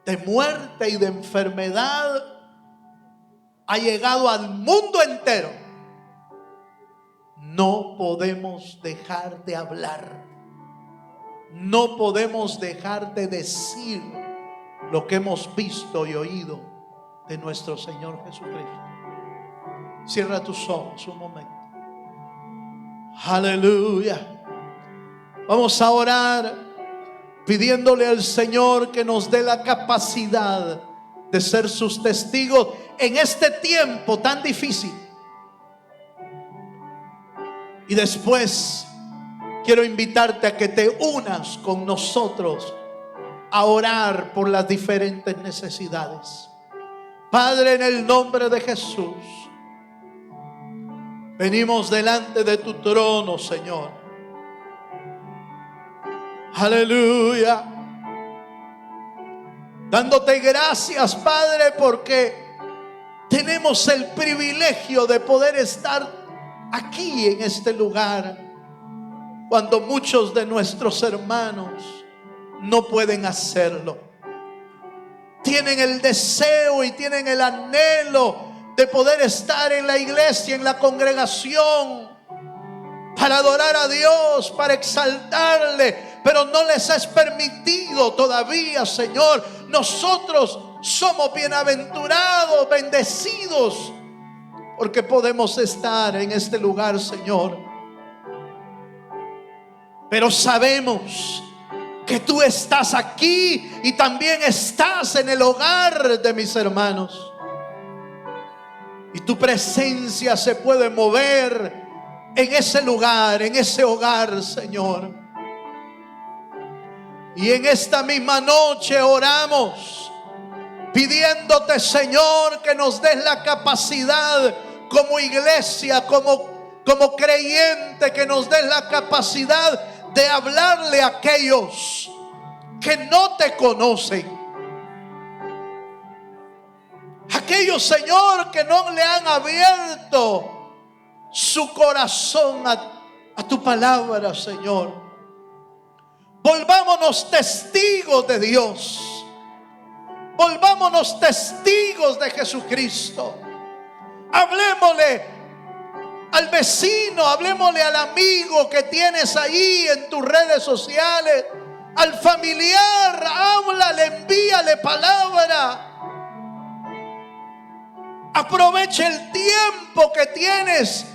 de muerte y de enfermedad ha llegado al mundo entero, no podemos dejar de hablar, no podemos dejar de decir lo que hemos visto y oído de nuestro Señor Jesucristo. Cierra tus ojos un momento. Aleluya. Vamos a orar pidiéndole al Señor que nos dé la capacidad de ser sus testigos en este tiempo tan difícil. Y después quiero invitarte a que te unas con nosotros a orar por las diferentes necesidades. Padre, en el nombre de Jesús, venimos delante de tu trono, Señor. Aleluya. Dándote gracias, Padre, porque tenemos el privilegio de poder estar aquí en este lugar, cuando muchos de nuestros hermanos no pueden hacerlo. Tienen el deseo y tienen el anhelo de poder estar en la iglesia, en la congregación, para adorar a Dios, para exaltarle, pero no les es permitido todavía, Señor. Nosotros somos bienaventurados, bendecidos, porque podemos estar en este lugar, Señor. Pero sabemos que tú estás aquí y también estás en el hogar de mis hermanos. Y tu presencia se puede mover en ese lugar, en ese hogar, Señor. Y en esta misma noche oramos pidiéndote, Señor, que nos des la capacidad como iglesia, como creyente, que nos des la capacidad de hablarle a aquellos que no te conocen. Aquellos, Señor, que no le han abierto su corazón a tu palabra, Señor. Volvámonos testigos de Dios. Volvámonos testigos de Jesucristo. Hablémosle al vecino, hablémosle al amigo que tienes ahí en tus redes sociales, al familiar, háblale, envíale palabra. Aprovecha el tiempo que tienes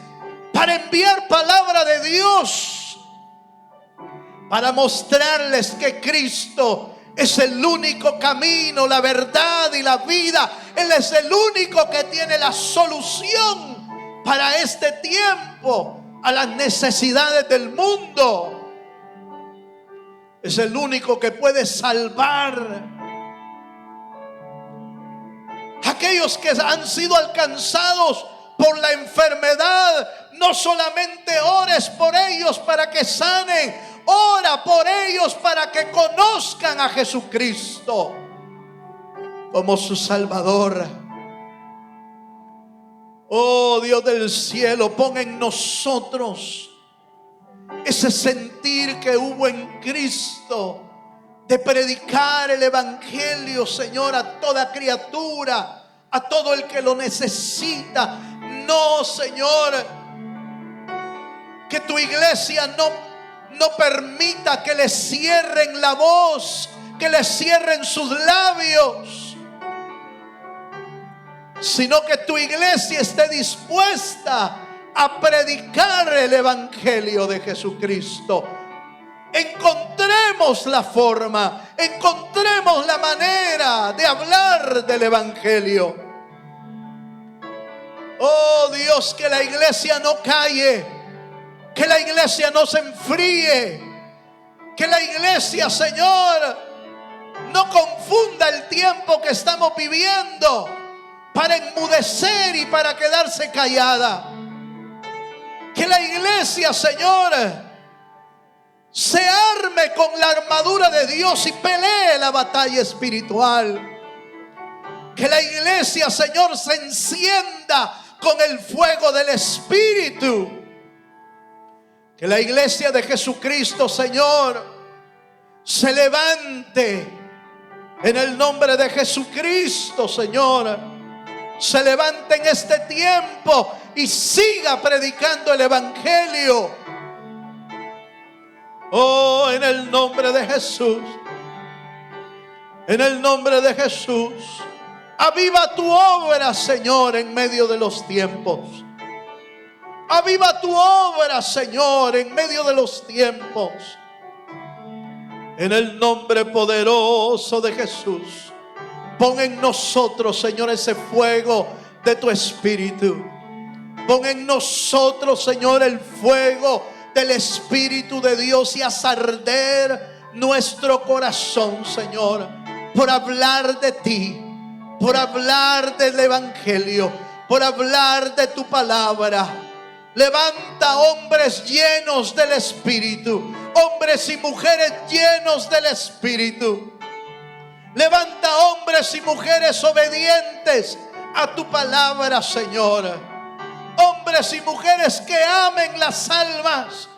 para enviar palabra de Dios, para mostrarles que Cristo es el único camino, la verdad y la vida. Él es el único que tiene la solución para este tiempo, a las necesidades del mundo. Es el único que puede salvar aquellos que han sido alcanzados por la enfermedad. No solamente ores por ellos para que sanen, ora por ellos para que conozcan a Jesucristo como su Salvador. Oh Dios del cielo, pon en nosotros ese sentir que hubo en Cristo de predicar el evangelio, Señor, a toda criatura, a todo el que lo necesita. No, Señor, que tu iglesia no permita que le cierren la voz, que le cierren sus labios. sino que tu iglesia esté dispuesta a predicar el evangelio de Jesucristo. Encontremos la forma, encontremos la manera de hablar del evangelio. Oh Dios, que la iglesia no calle, que la iglesia no se enfríe, que la iglesia, Señor, no confunda el tiempo que estamos viviendo para enmudecer y para quedarse callada. Que la iglesia, Señor, se arme con la armadura de Dios y pelee la batalla espiritual. Que la iglesia, Señor, se encienda con el fuego del Espíritu. Que la iglesia de Jesucristo, Señor, se levante en el nombre de Jesucristo, Señor. Se levante en este tiempo y siga predicando el evangelio. Oh, en el nombre de Jesús, en el nombre de Jesús, aviva tu obra, Señor, en medio de los tiempos. Aviva tu obra, Señor, en medio de los tiempos. En el nombre poderoso de Jesús, pon en nosotros, Señor, ese fuego de tu Espíritu. Pon en nosotros, Señor, el fuego del Espíritu de Dios y haz arder nuestro corazón, Señor, por hablar de ti, por hablar del evangelio, por hablar de tu palabra. Levanta hombres llenos del Espíritu, hombres y mujeres llenos del Espíritu. Levanta hombres y mujeres obedientes a tu palabra, Señor. Hombres y mujeres que amen las almas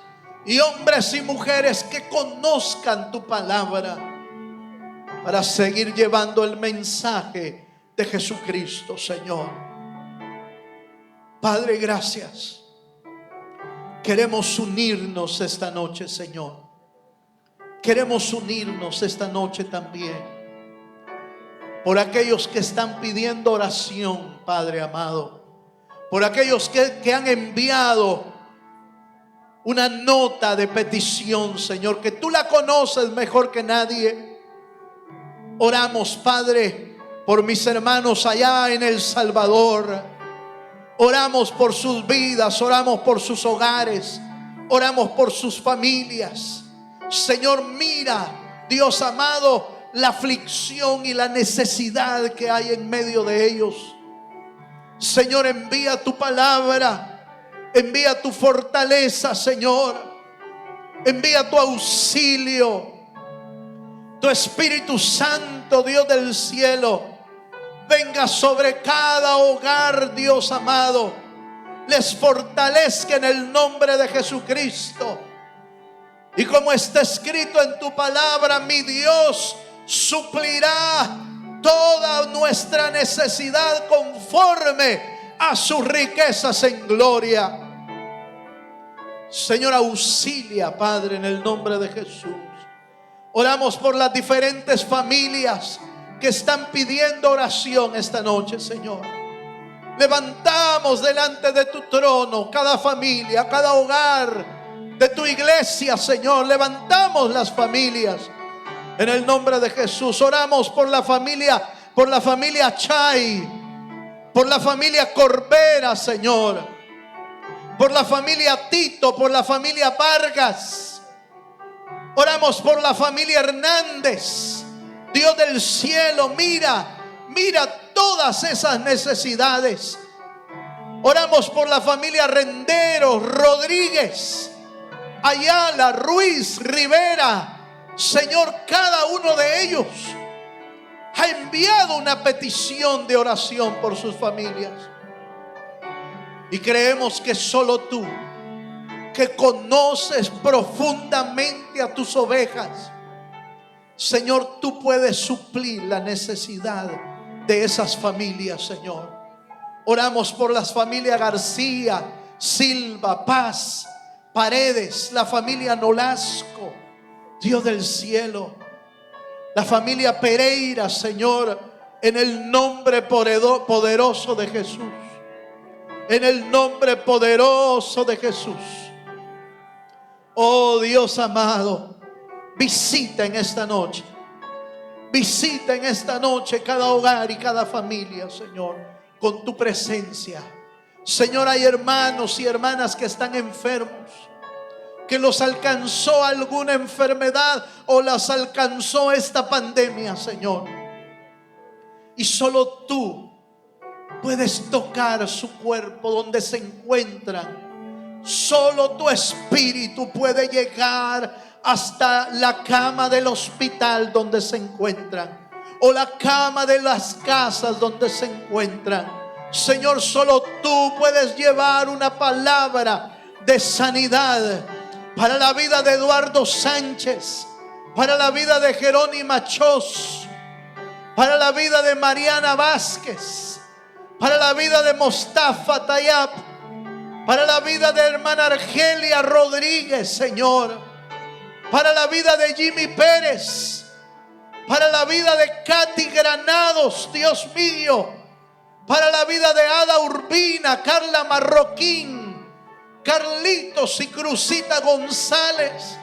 y hombres y mujeres que conozcan tu palabra para seguir llevando el mensaje de Jesucristo, Señor. Padre, gracias. Queremos unirnos esta noche, Señor. Queremos unirnos esta noche también por aquellos que están pidiendo oración, Padre amado. Por aquellos que han enviado una nota de petición, Señor, que tú la conoces mejor que nadie. Oramos, Padre, por mis hermanos allá en El Salvador. Oramos por sus vidas, oramos por sus hogares, oramos por sus familias. Señor, mira, Dios amado, la aflicción y la necesidad que hay en medio de ellos. Señor, envía tu palabra, envía tu fortaleza, Señor, envía tu auxilio, tu Espíritu Santo, Dios del cielo. Venga sobre cada hogar, Dios amado. Les fortalezca en el nombre de Jesucristo. Y como está escrito en tu palabra, mi Dios suplirá toda nuestra necesidad conforme a sus riquezas en gloria. Señor, auxilia, Padre, en el nombre de Jesús. Oramos por las diferentes familias que están pidiendo oración esta noche, Señor. Levantamos delante de tu trono cada familia, cada hogar de tu iglesia, Señor. Levantamos las familias en el nombre de Jesús. Oramos por la familia Chay, por la familia Corbera, Señor, por la familia Tito, por la familia Vargas. Oramos por la familia Hernández. Dios del cielo, mira todas esas necesidades. Oramos por la familia Renderos, Rodríguez, Ayala, Ruiz, Rivera. Señor, cada uno de ellos ha enviado una petición de oración por sus familias. Y creemos que solo tú, que conoces profundamente a tus ovejas, Señor, tú puedes suplir la necesidad de esas familias, Señor. Oramos por las familias García, Silva, Paz, Paredes, la familia Nolasco, Dios del cielo, la familia Pereira, Señor, En el nombre poderoso de Jesús. En el nombre poderoso de Jesús. Oh Dios amado, visita en esta noche. Visita en esta noche cada hogar y cada familia, Señor, con tu presencia. Señor, hay hermanos y hermanas que están enfermos, que los alcanzó alguna enfermedad o las alcanzó esta pandemia, Señor. Y solo tú puedes tocar su cuerpo donde se encuentran. Solo tu espíritu puede llegar hasta la cama del hospital donde se encuentran, o la cama de las casas donde se encuentran. Señor, solo tú puedes llevar una palabra de sanidad para la vida de Eduardo Sánchez, para la vida de Jerónima Chos, para la vida de Mariana Vázquez, para la vida de Mostafa Tayab, para la vida de hermana Argelia Rodríguez, Señor, para la vida de Jimmy Pérez, para la vida de Katy Granados, Dios mío, para la vida de Ada Urbina, Carla Marroquín, Carlitos y Cruzita González.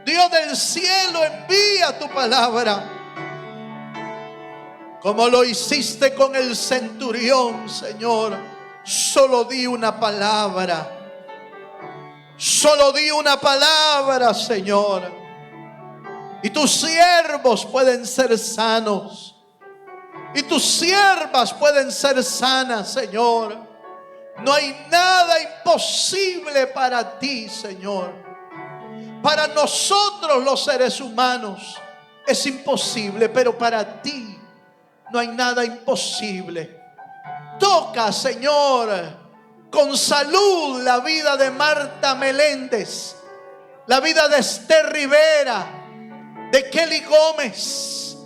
Dios del cielo, envía tu palabra, como lo hiciste con el centurión, Señor. Solo di una palabra. Solo di una palabra, Señor, y tus siervos pueden ser sanos, y tus siervas pueden ser sanas, Señor. No hay nada imposible para ti, Señor. Para nosotros los seres humanos es imposible, pero para ti no hay nada imposible. Toca, Señor, con salud la vida de Marta Meléndez, la vida de Esther Rivera, de Kelly Gómez,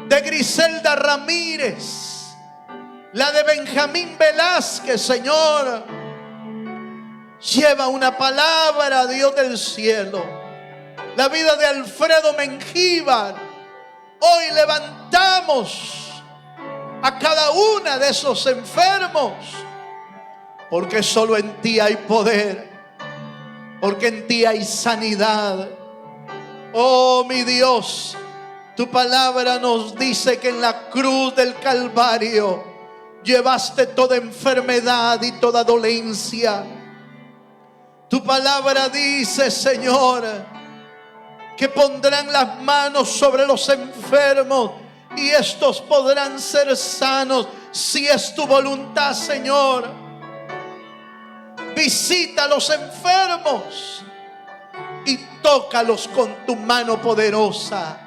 de Griselda Ramírez, la de Benjamín Velázquez, Señor. Lleva una palabra, Dios del cielo. La vida de Alfredo Mengíbar. Hoy levantamos a cada una de esos enfermos, porque solo en ti hay poder, porque en ti hay sanidad. Oh mi Dios, tu palabra nos dice que en la cruz del Calvario llevaste toda enfermedad y toda dolencia. Tu palabra dice, Señor, que pondrán las manos sobre los enfermos y estos podrán ser sanos, si es tu voluntad, Señor. Visita a los enfermos y tócalos con tu mano poderosa.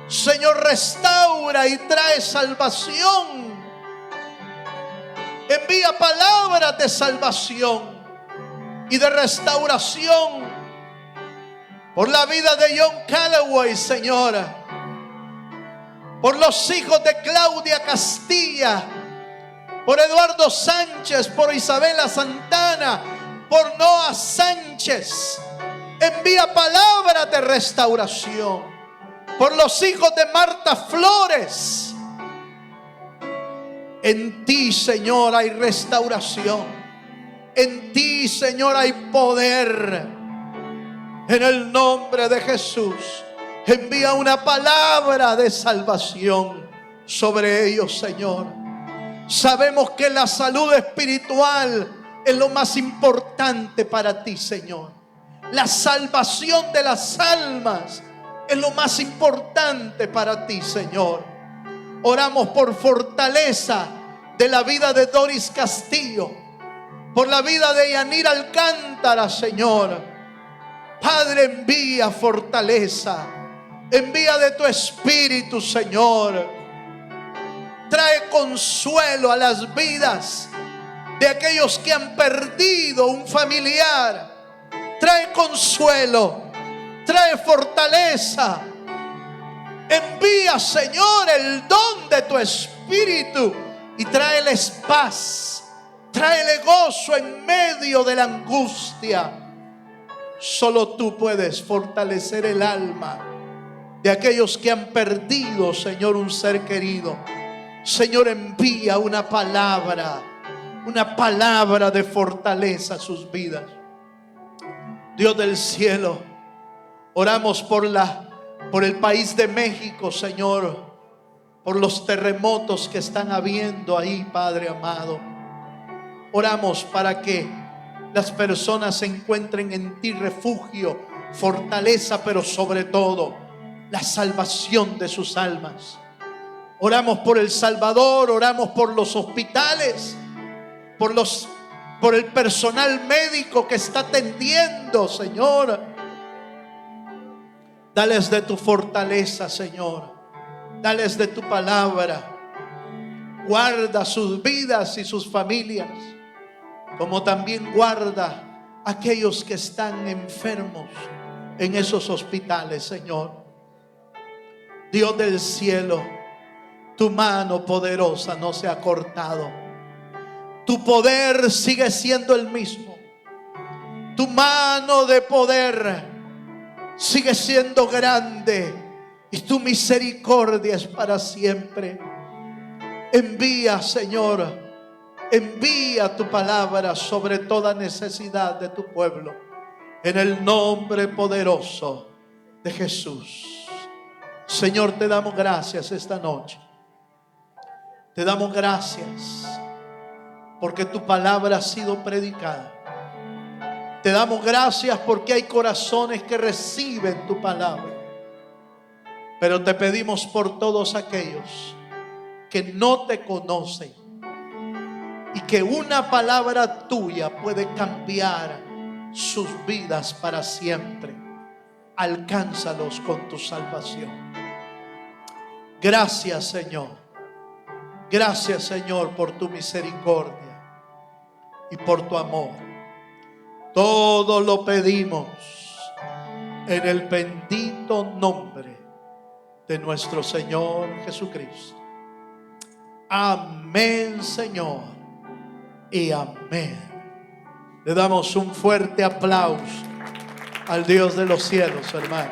Señor, restaura y trae salvación. Envía palabras de salvación y de restauración por la vida de John Calloway, Señora, por los hijos de Claudia Castilla, por Eduardo Sánchez, por Isabela Santana, por Noah Sánchez. Envía palabras de restauración por los hijos de Marta Flores. En ti, Señor, hay restauración. En ti, Señor, hay poder. En el nombre de Jesús, envía una palabra de salvación sobre ellos, Señor. Sabemos que la salud espiritual es lo más importante para ti, Señor. La salvación de las almas es lo más importante para ti, Señor. Oramos por fortaleza de la vida de Doris Castillo, por la vida de Yanira Alcántara, Señor. Padre, envía fortaleza, envía de tu espíritu, Señor. Trae consuelo a las vidas de aquellos que han perdido un familiar. Trae consuelo, trae fortaleza. Envía, Señor, el don de tu espíritu y tráeles paz, tráele gozo en medio de la angustia. Solo tú puedes fortalecer el alma de aquellos que han perdido, Señor, un ser querido. Señor, envía una palabra de fortaleza a sus vidas. Dios del cielo, oramos por el país de México, Señor, por los terremotos que están habiendo ahí, Padre amado. Oramos para que las personas encuentren en ti refugio, fortaleza, pero sobre todo la salvación de sus almas. Oramos por El Salvador, oramos por los hospitales, por el personal médico que está atendiendo, Señor. Dales de tu fortaleza, Señor. Dales de tu palabra. Guarda sus vidas y sus familias, como también guarda a aquellos que están enfermos en esos hospitales, Señor. Dios del cielo, tu mano poderosa no se ha cortado. Tu poder sigue siendo el mismo. Tu mano de poder sigue siendo grande y tu misericordia es para siempre. Envía, Señor, envía tu palabra sobre toda necesidad de tu pueblo, en el nombre poderoso de Jesús. Señor, te damos gracias esta noche. Te damos gracias porque tu palabra ha sido predicada. Te damos gracias porque hay corazones que reciben tu palabra. Pero te pedimos por todos aquellos que no te conocen y que una palabra tuya puede cambiar sus vidas para siempre. Alcánzalos con tu salvación. Gracias, Señor. Gracias, Señor, por tu misericordia y por tu amor. Todo lo pedimos en el bendito nombre de nuestro Señor Jesucristo. Amén, Señor, y amén. Le damos un fuerte aplauso al Dios de los cielos, hermano.